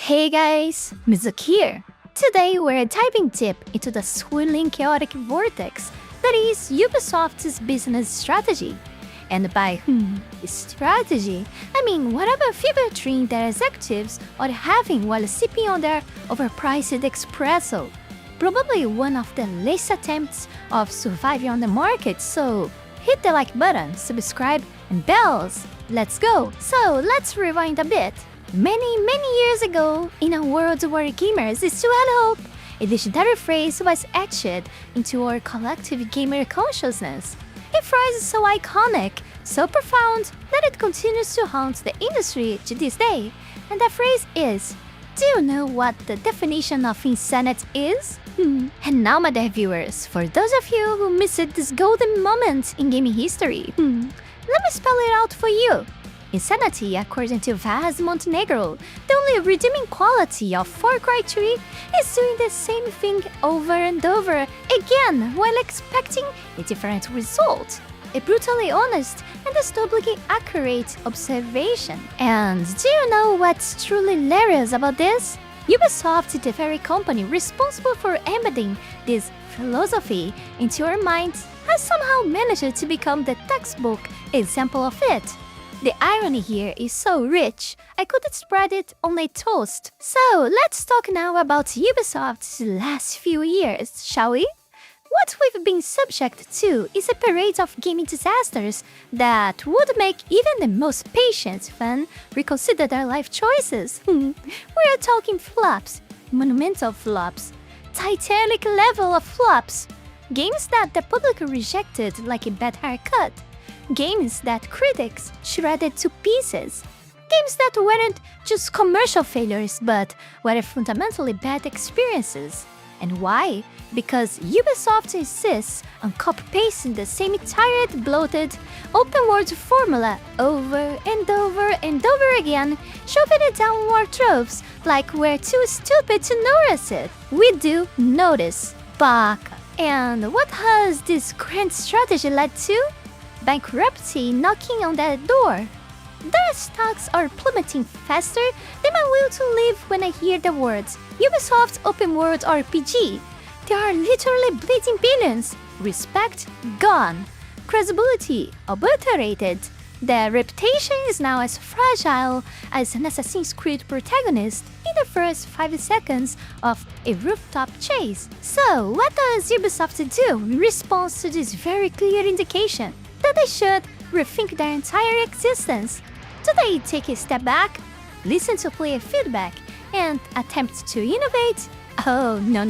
Hey guys, Mizuki here. Today we're diving deep into the swirling chaotic vortex that is Ubisoft's business strategy. And by strategy, I mean whatever fever dream their executives are having while sipping on their overpriced espresso. Probably one of the least attempts of surviving on the market, so hit the like button, subscribe, and bells. Let's go! So let's rewind a bit. Many years ago, in a world where gamers still had hope, a legendary phrase was etched into our collective gamer consciousness. A phrase so iconic, so profound, that it continues to haunt the industry to this day. And that phrase is, do you know what the definition of insanity is? And now, my dear viewers, for those of you who missed this golden moment in gaming history, let me spell it out for you. Insanity, according to Vaz Montenegro, the only redeeming quality of Far Cry 3 is doing the same thing over and over again while expecting a different result. A brutally honest and disturbingly accurate observation. And do you know what's truly hilarious about this? Ubisoft, the very company responsible for embedding this philosophy into our minds, has somehow managed to become the textbook example of it. The irony here is so rich, I could spread it on a toast. So let's talk now about Ubisoft's last few years, shall we? What we've been subject to is a parade of gaming disasters that would make even the most patient fan reconsider their life choices. We are talking flops, monumental flops, Titanic level of flops, games that the public rejected like a bad haircut. Games that critics shredded to pieces. Games that weren't just commercial failures, but were fundamentally bad experiences. And why? Because Ubisoft insists on copy-pasting the same tired, bloated, open-world formula over and over and over again, shoving it down our throats like we're too stupid to notice it. We do notice. Baka. And what has this grand strategy led to? Bankruptcy knocking on that door. Their stocks are plummeting faster than my will to live when I hear the words Ubisoft Open World RPG. They are literally bleeding billions. Respect gone. Credibility obliterated. Their reputation is now as fragile as an Assassin's Creed protagonist in the first 5 seconds of a rooftop chase. So, what does Ubisoft do in response to this very clear indication that they should rethink their entire existence? Do they take a step back, listen to player feedback, and attempt to innovate? Oh, no,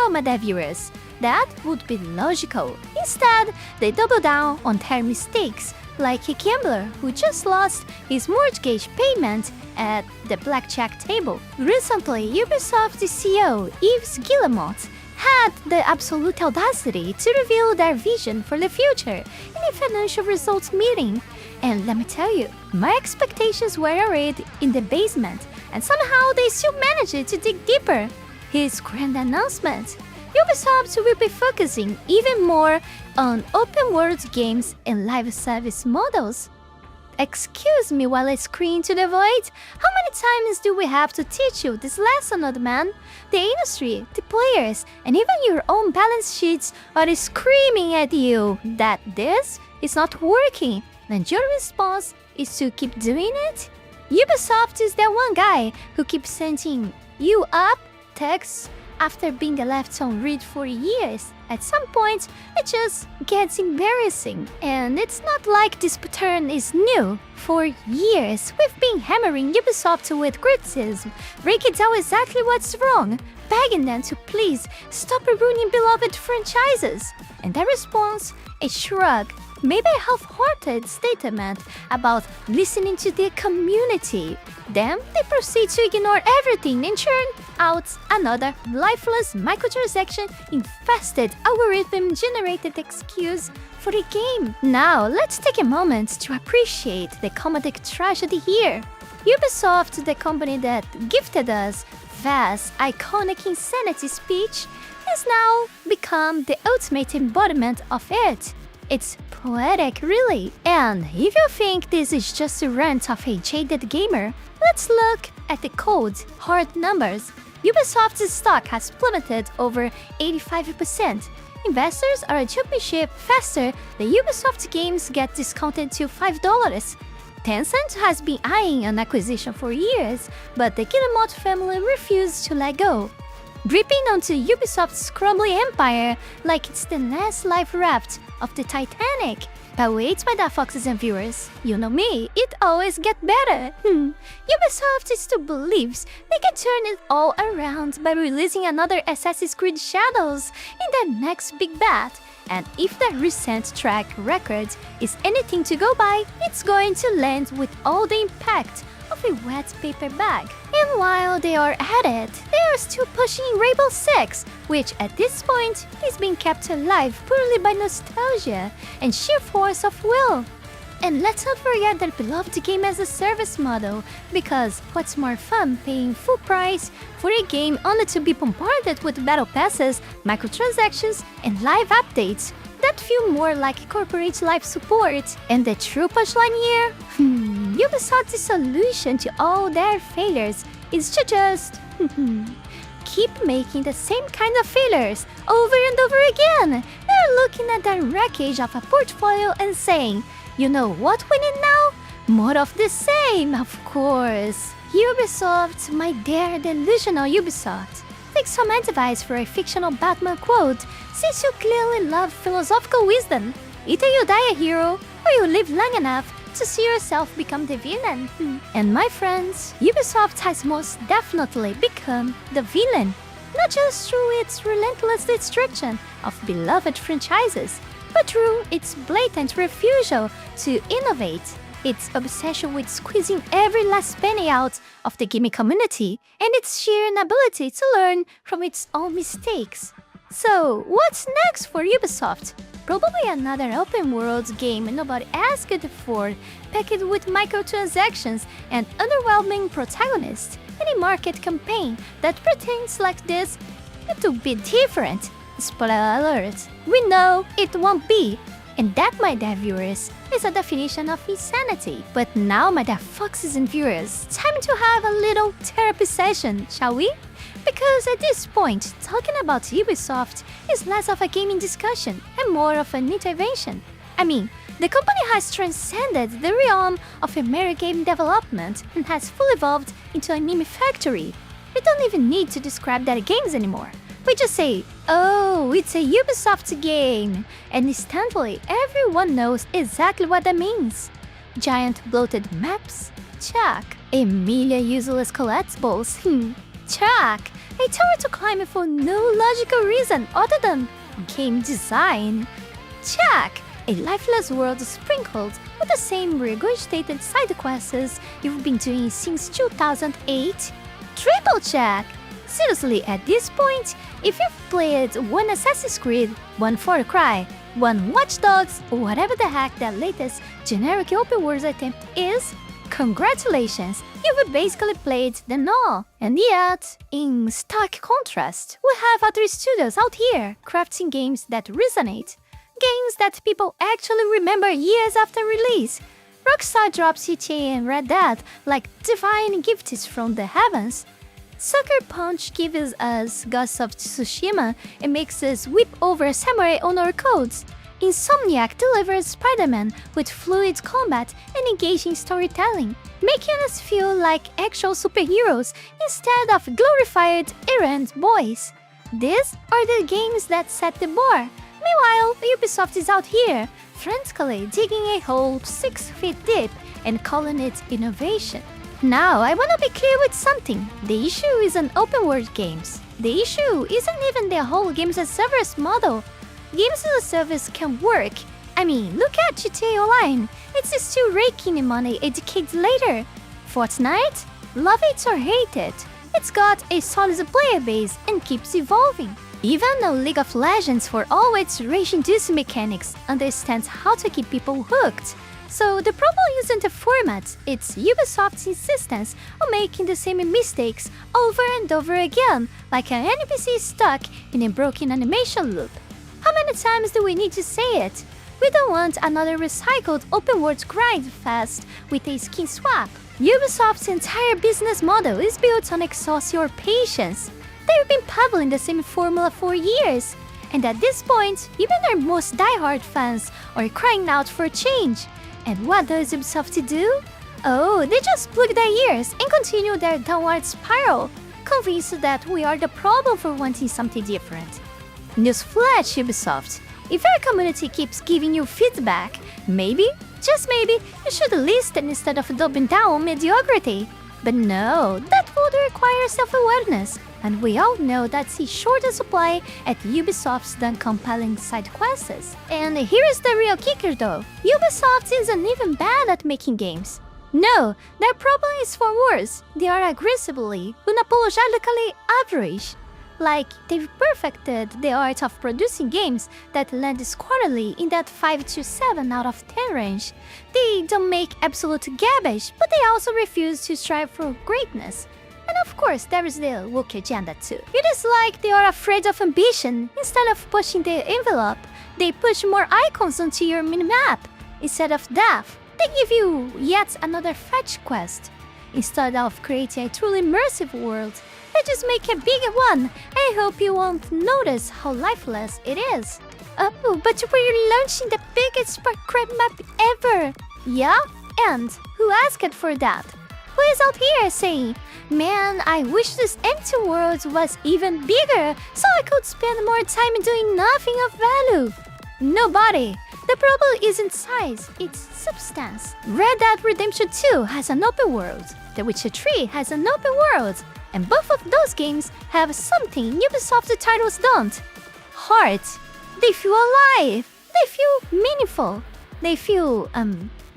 my dear viewers. That would be logical. Instead, they double down on their mistakes, like a gambler who just lost his mortgage payment at the blackjack table. Recently, Ubisoft CEO Yves Guillemot had the absolute audacity to reveal their vision for the future in a financial results meeting. And let me tell you, my expectations were already in the basement, and somehow they still managed to dig deeper. His grand announcement: Ubisoft will be focusing even more on open-world games and live service models. Excuse me while I scream to the void. How many times do we have to teach you this lesson, old man? The industry, the players, and even your own balance sheets are screaming at you that this is not working, and your response is to keep doing it? Ubisoft is that one guy who keeps sending you up texts after being left on read for years. At some point, it just gets embarrassing. And it's not like this pattern is new. For years, we've been hammering Ubisoft with criticism, breaking down exactly what's wrong, begging them to please stop ruining beloved franchises. And their response? A shrug, maybe a half-hearted statement about listening to the community. Then they proceed to ignore everything and churn out another lifeless microtransaction-infested algorithm-generated excuse for the game. Now, let's take a moment to appreciate the comedic tragedy here. Ubisoft, the company that gifted us Vaz's iconic insanity speech, has now become the ultimate embodiment of it. It's poetic, really. And if you think this is just a rant of a jaded gamer, let's look at the cold, hard numbers. Ubisoft's stock has plummeted over 85%. Investors are jumping ship faster than Ubisoft games get discounted to $5. Tencent has been eyeing an acquisition for years, but the Guillemot family refused to let go, dripping onto Ubisoft's crumbling empire like it's the last life raft of the Titanic. But wait, my dark foxes and viewers, you know me, it always gets better. Ubisoft still believes they can turn it all around by releasing another Assassin's Creed Shadows in their next big bet. And if that recent track record is anything to go by, it's going to land with all the impact of a wet paper bag. And while they are at it, they are still pushing Rainbow Six, which at this point is being kept alive purely by nostalgia and sheer force of will. And let's not forget their beloved game as a service model, because what's more fun paying full price for a game only to be bombarded with battle passes, microtransactions, and live updates that feel more like corporate life support? And the true punchline here? Ubisoft's solution to all their failures is to just keep making the same kind of failures over and over again. They're looking at the wreckage of a portfolio and saying, you know what we need now? More of the same, of course. Ubisoft, my dear delusional Ubisoft. Take some advice for a fictional Batman quote, since you clearly love philosophical wisdom. Either you die a hero, or you live long enough to see yourself become the villain. And my friends, Ubisoft has most definitely become the villain, not just through its relentless destruction of beloved franchises, but through its blatant refusal to innovate, its obsession with squeezing every last penny out of the gaming community, and its sheer inability to learn from its own mistakes. So, what's next for Ubisoft? Probably another open-world game nobody asked for, packed with microtransactions and underwhelming protagonists, and a market campaign that pretends like this it will be different. Spoiler alert, we know it won't be. And that, my dear viewers, is a definition of insanity. But now, my dear foxes and viewers, time to have a little therapy session, shall we? Because at this point, talking about Ubisoft is less of a gaming discussion and more of an intervention. I mean, the company has transcended the realm of a mere game development and has fully evolved into a meme factory. We don't even need to describe their games anymore. We just say, oh, it's a Ubisoft game, and instantly everyone knows exactly what that means. Giant bloated maps? Check. A million useless collectibles? Check. A tower to climb for no logical reason other than game design? Check. A lifeless world sprinkled with the same regurgitated side quests you've been doing since 2008? Triple check. Seriously, at this point, if you've played one Assassin's Creed, one Far Cry, one Watch Dogs, or whatever the heck that latest generic open world attempt is, congratulations, you've basically played them all. And yet, in stark contrast, we have other studios out here crafting games that resonate, games that people actually remember years after release. Rockstar drops GTA and Red Dead like divine gifts from the heavens. Sucker Punch gives us Ghost of Tsushima and makes us whip over samurai honor codes. Insomniac delivers Spider-Man with fluid combat and engaging storytelling, making us feel like actual superheroes instead of glorified errand boys. These are the games that set the bar. Meanwhile, Ubisoft is out here, frantically digging a hole 6 feet deep and calling it innovation. Now, I wanna be clear with something. The issue isn't open world games. The issue isn't even the whole games as a service model. Games as a service can work. I mean, look at GTA Online. It's still raking in money a decade later. Fortnite? Love it or hate it, it's got a solid player base and keeps evolving. Even though League of Legends, for all its rage-inducing mechanics, understands how to keep people hooked. So the problem isn't the format, it's Ubisoft's insistence on making the same mistakes over and over again, like an NPC stuck in a broken animation loop. How many times do we need to say it? We don't want another recycled open-world grind fest with a skin swap. Ubisoft's entire business model is built on Excelsior patience. They've been peddling the same formula for years, and at this point, even our most diehard fans are crying out for change. And what does Ubisoft do? Oh, they just plug their ears and continue their downward spiral, convinced that we are the problem for wanting something different. Newsflash, Ubisoft. If your community keeps giving you feedback, maybe, just maybe, you should listen instead of doubling down on mediocrity. But no, that would require self-awareness, and we all know that's in shorter supply at Ubisoft's than compelling side quests. And here's the real kicker though, Ubisoft isn't even bad at making games. No, their problem is far worse. They are aggressively, unapologetically average. Like, they've perfected the art of producing games that land squarely in that 5 to 7 out of 10 range. They don't make absolute garbage, but they also refuse to strive for greatness. And of course, there is the woke agenda too. It is like they are afraid of ambition. Instead of pushing the envelope, they push more icons onto your minimap. Instead of depth, they give you yet another fetch quest. Instead of creating a truly immersive world, they just make a bigger one. I hope you won't notice how lifeless it is. Oh, but we're launching the biggest Sparkcrab map ever! Yeah? And who asked for that? Who is out here saying, man, I wish this empty world was even bigger so I could spend more time doing nothing of value? Nobody. The problem isn't size, it's substance. Red Dead Redemption 2 has an open world. The Witcher 3 has an open world. And both of those games have something Ubisoft titles don't. Heart. They feel alive. They feel meaningful. They feel,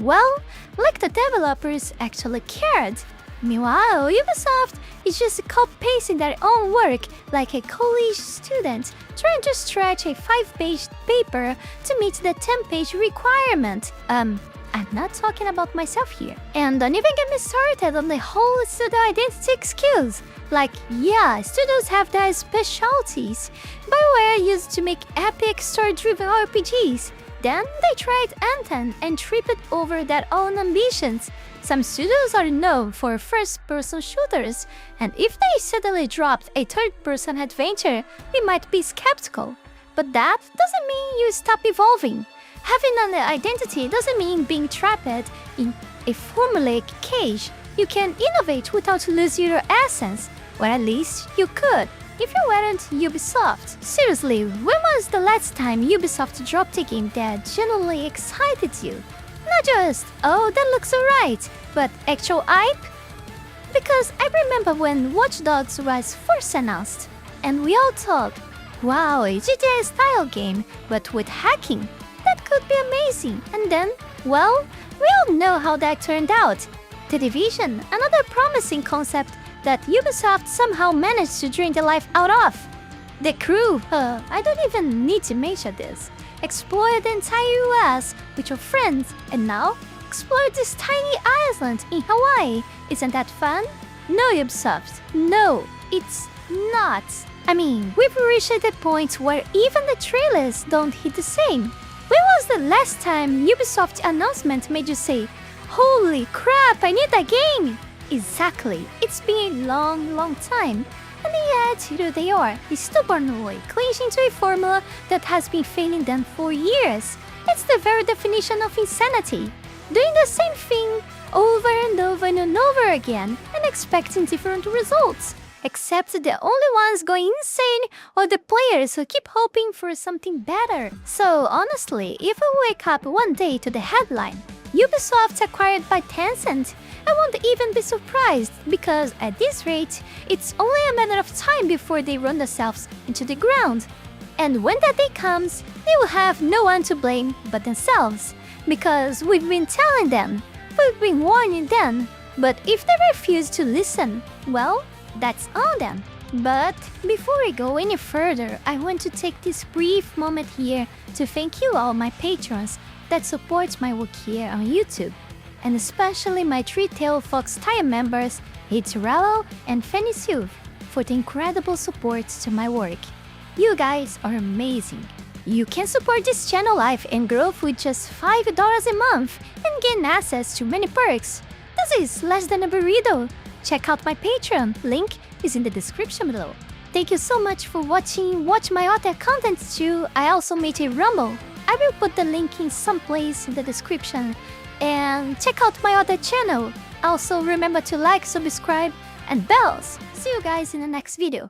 well, like the developers actually cared. Meanwhile, Ubisoft is just copy-pasting their own work like a college student trying to stretch a 5-page paper to meet the 10-page requirement. I'm not talking about myself here. And don't even get me started on the whole studio identity excuse. Like, yeah, studios have their specialties. BioWare used to make epic story-driven RPGs. Then they tried Anthem and tripped over their own ambitions. Some studios are known for first-person shooters, and if they suddenly dropped a third-person adventure, we might be skeptical. But that doesn't mean you stop evolving. Having an identity doesn't mean being trapped in a formulaic cage. You can innovate without losing your essence, or at least you could, if you weren't Ubisoft. Seriously, when was the last time Ubisoft dropped a game that genuinely excited you? Not just, oh, that looks alright, but actual hype? Because I remember when Watch Dogs was first announced, and we all thought, wow, a GTA-style game, but with hacking. That could be amazing. And then, well, we all know how that turned out. The Division, another promising concept that Ubisoft somehow managed to drain the life out of. The Crew, I don't even need to mention this. Explore the entire US with your friends, and now explore this tiny island in Hawaii. Isn't that fun? No, Ubisoft, no, it's not. I mean, we've reached the point where even the trailers don't hit the same. When was the last time Ubisoft announcement made you say, holy crap, I need that game? Exactly, it's been a long time. And yet, here they are, stubbornly clinging to a formula that has been failing them for years. It's the very definition of insanity. Doing the same thing over and over again and expecting different results. Except the only ones going insane are the players who keep hoping for something better. So honestly, if we wake up one day to the headline, Ubisoft acquired by Tencent, I won't even be surprised, because at this rate, it's only a matter of time before they run themselves into the ground. And when that day comes, they will have no one to blame but themselves, because we've been telling them, we've been warning them, but if they refuse to listen, well, that's on them. But before we go any further, I want to take this brief moment here to thank you all my patrons that support my work here on YouTube, and especially my Three-Tailed Fox Tire members Heath Rowell and Fenny Sylvy for the incredible support to my work. You guys are amazing. You can support this channel life and growth with just $5 a month and gain access to many perks. This is less than a burrito. Check out my Patreon, link is in the description below. Thank you so much for watching. Watch my other contents too. I also made a Rumble. I will put the link in some place in the description. And check out my other channel. Also remember to like, subscribe, and bells. See you guys in the next video.